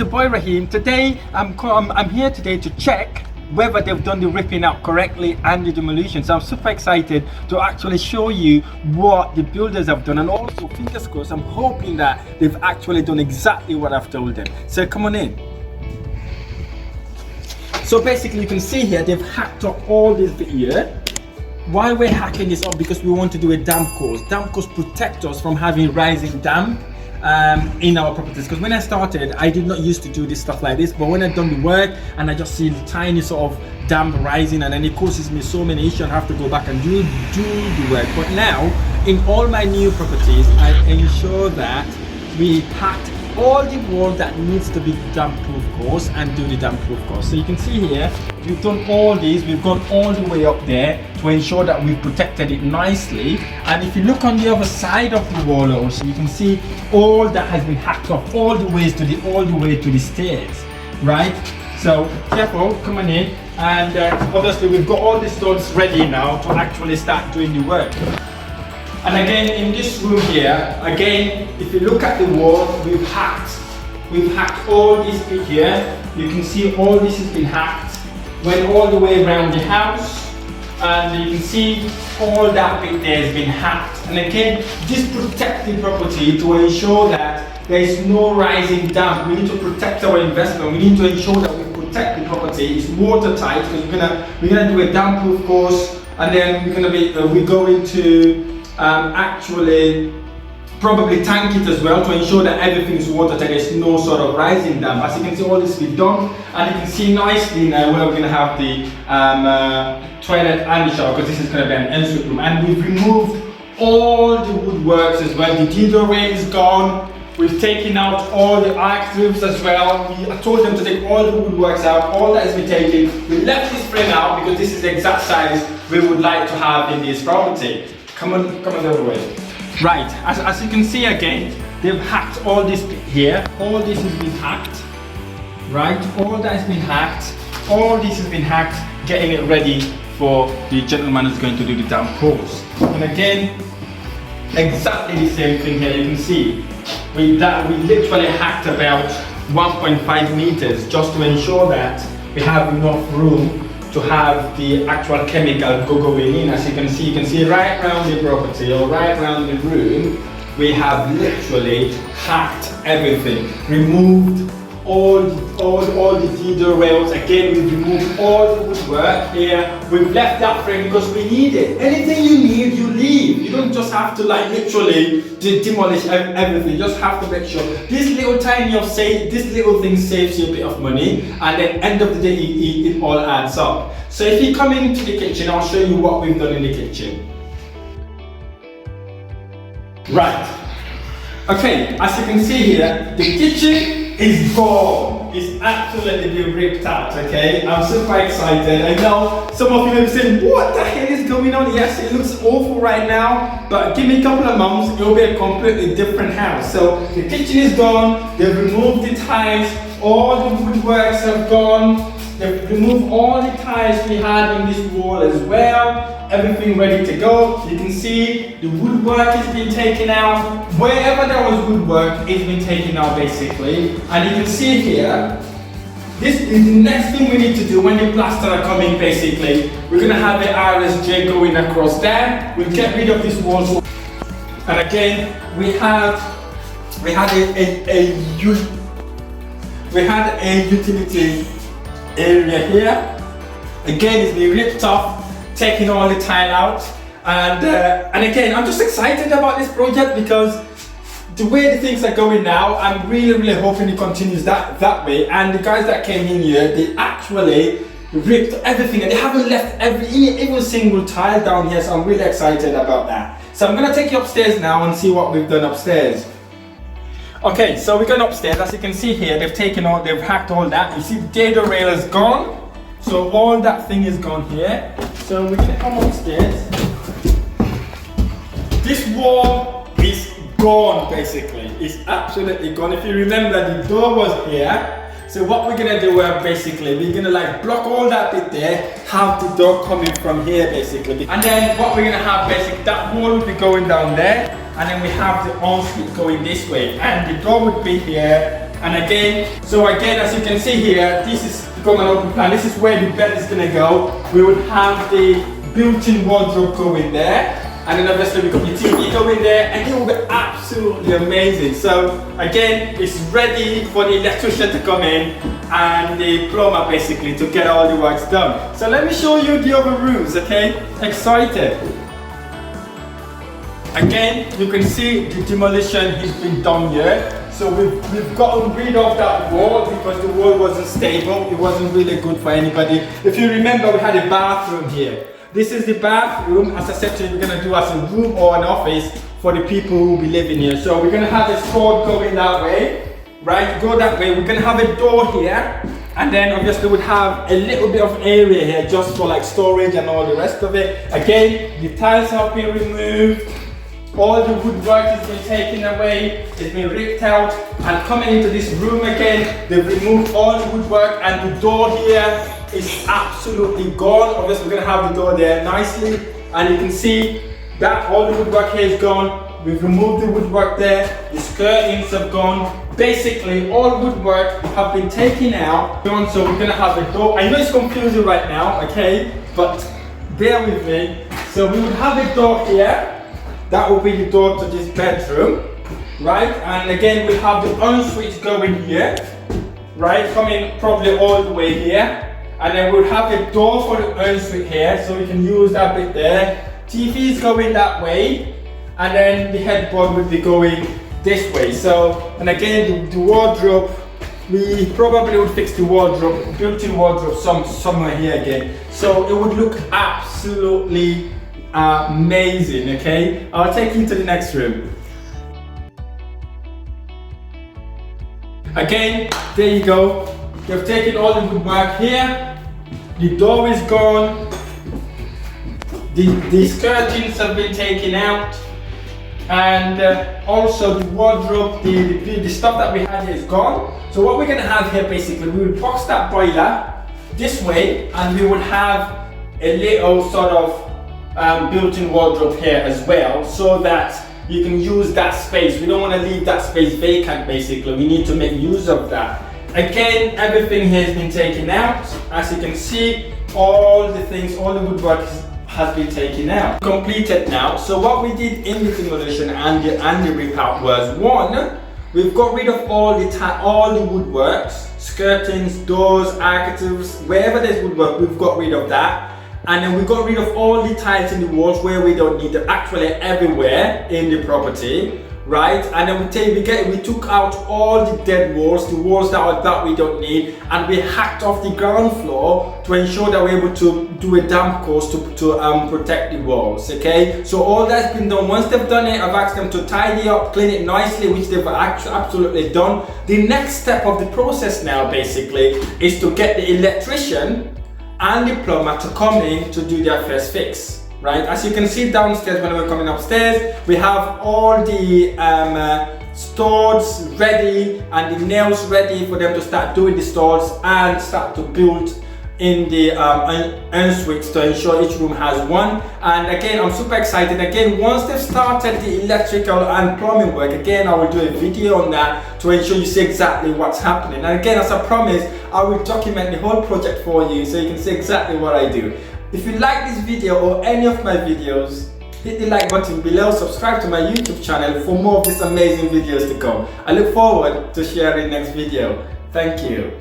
your boy Rahim. Today I'm here today to check whether they've done the ripping out correctly and the demolition. So I'm super excited to actually show you what the builders have done, and also fingers crossed, I'm hoping that they've actually done exactly what I've told them. So come on in. So basically you can see here they've hacked up all this bit here. Why we're hacking this up? Because we want to do a damp course. Damp course protect us from having rising damp in our properties. Because when I started, I did not used to do this stuff like this, but when I've done the work and I just see the tiny sort of damp rising, and then it causes me so many issues, I have to go back and do the work. But now in all my new properties, I ensure that we hacked all the wall that needs to be damp proof course and do the damp proof course. So you can see here we've done all these, we've gone all the way up there to ensure that we've protected it nicely. And if you look on the other side of the wall also, you can see all that has been hacked off all the way to the stairs, right? So careful, come on in, and obviously we've got all the stones ready now to actually start doing the work. And again, in this room here, again, if you look at the wall, we've hacked all this bit here. You can see all this has been hacked, went all the way around the house, and you can see all that bit there has been hacked. And again, this protects the property to ensure that there is no rising damp. We need to protect our investment. We need to ensure that we protect the property. It's watertight, because we're gonna do a damp proof course, and then we're going to actually probably tank it as well to ensure that everything is watertight. There's no sort of rising damp. As you can see, all this we've done, and you can see nicely now where we're going to have the toilet and the shower, because this is going to be an ensuite room. And we've removed all the woodworks as well. The Dido rail is gone. We've taken out all the arch roofs as well. I told them to take all the woodworks out. All that has been taken. We left this frame out because this is the exact size we would like to have in this property. Come on the other way. Right, as you can see again, they've hacked all this bit here. All this has been hacked, right? All that has been hacked. All this has been hacked, getting it ready for the gentleman who's going to do the damp course. And again, exactly the same thing here. You can see we literally hacked about 1.5 meters just to ensure that we have enough room to have the actual chemical going in. As you can see right around the property or right around the room, we have literally hacked everything, removed all the Dido rails. Again, we've removed all the woodwork here. We've left that frame because we need it. Anything you need, you leave. You don't just have to like literally demolish everything. You just have to make sure this little thing saves you a bit of money, and then end of the day it all adds up. So if you come into the kitchen, I'll show you what we've done in the kitchen. Right. Okay, as you can see here, the kitchen is gone. It's absolutely been ripped out, okay? I'm super excited. I know some of you may be saying, what the hell is going on? Yes, it looks awful right now, but give me a couple of months, it'll be a completely different house. So the kitchen is gone, they've removed the tiles, all the woodworks have gone, they've removed all the tiles we had in this wall as well. Everything ready to go. You can see the woodwork has been taken out. Wherever there was woodwork, it's been taken out basically. And you can see here, this is the next thing we need to do when the plaster are coming basically. We're gonna have the RSJ going across there. We'll get rid of this wall. And again, we had a utility area here. Again, it's been ripped off, taking all the tile out, and again, I'm just excited about this project because the way the things are going now, I'm really hoping it continues that way. And the guys that came in here, they actually ripped everything and they haven't left even single tile down here, so I'm really excited about that. So I'm gonna take you upstairs now and see what we've done upstairs. Okay, so we're going upstairs. As you can see here, they've hacked all that. You see the dado rail is gone. So all that thing is gone here. So we're gonna come upstairs. This wall is gone basically. It's absolutely gone. If you remember, the door was here. So what we're gonna do, we're gonna like block all that bit there, have the door coming from here basically. And then what we're gonna have basically, that wall will be going down there, and then we have the ensuite going this way. And the door would be here, And again, so again, as you can see here, this is become an open plan. This is where the bed is gonna go. We would have the built-in wardrobe going there. And then obviously we got the TV going there, and it will be absolutely amazing. So again, it's ready for the electrician to come in and the plumber basically to get all the works done. So let me show you the other rooms, okay? Excited. Again, you can see the demolition has been done here. So we've gotten rid of that wall because the wall wasn't stable. It wasn't really good for anybody. If you remember, we had a bathroom here. This is the bathroom, as I said to you, we're going to do as a room or an office for the people who will be living here. So we're going to have a cord going that way, right? Go that way. We're going to have a door here, and then obviously we'll have a little bit of area here just for like storage and all the rest of it. Again, the tiles have been removed. All the woodwork has been taken away, it's been ripped out, and coming into this room again, they've removed all the woodwork, and the door here is absolutely gone. Obviously we're going to have the door there nicely, and you can see that all the woodwork here is gone. We've removed the woodwork there, the skirtings have gone. Basically all woodwork have been taken out, so we're going to have a door. I know it's confusing right now, okay, but bear with me. So we would have a door here. That will be the door to this bedroom, right? And again, we have the ensuite going here, right? Coming probably all the way here. And then we'll have a door for the ensuite here, so we can use that bit there. TV is going that way, and then the headboard would be going this way. So, and again, the wardrobe, we probably would fix the wardrobe, built-in wardrobe somewhere here again. So it would look absolutely amazing, okay? I'll take you to the next room. Again, there you go. They've taken all the woodwork here. The door is gone. The skirtings have been taken out. And also the wardrobe, the stuff that we had here is gone. So what we're gonna have here basically, we will box that boiler this way, and we will have a little sort of built-in wardrobe here as well, so that you can use that space. We don't want to leave that space vacant basically. We need to make use of that. Again, everything here has been taken out. As you can see, all the things, all the woodwork has been taken out. Completed now. So what we did in the demolition and the rip out was, one, we've got rid of all the woodworks, skirtings, doors, architraves, wherever there's woodwork, we've got rid of that. And then we got rid of all the tiles in the walls where we don't need them, actually everywhere in the property, right? And then we took out all the dead walls, the walls that we don't need, and we hacked off the ground floor to ensure that we're able to do a damp course to protect the walls, okay? So all that's been done. Once they've done it, I've asked them to tidy up, clean it nicely, which they've absolutely done. The next step of the process now basically is to get the electrician and the plumber to come in to do their first fix, right? As you can see downstairs when we're coming upstairs, we have all the studs ready and the nails ready for them to start doing the studs and start to build in the en-suites to ensure each room has one. And again, I'm super excited. Again, once they've started the electrical and plumbing work, again, I will do a video on that to ensure you see exactly what's happening. And again, as I promised, I will document the whole project for you so you can see exactly what I do. If you like this video or any of my videos, hit the like button below, subscribe to my YouTube channel for more of these amazing videos to come. I look forward to sharing next video. Thank you.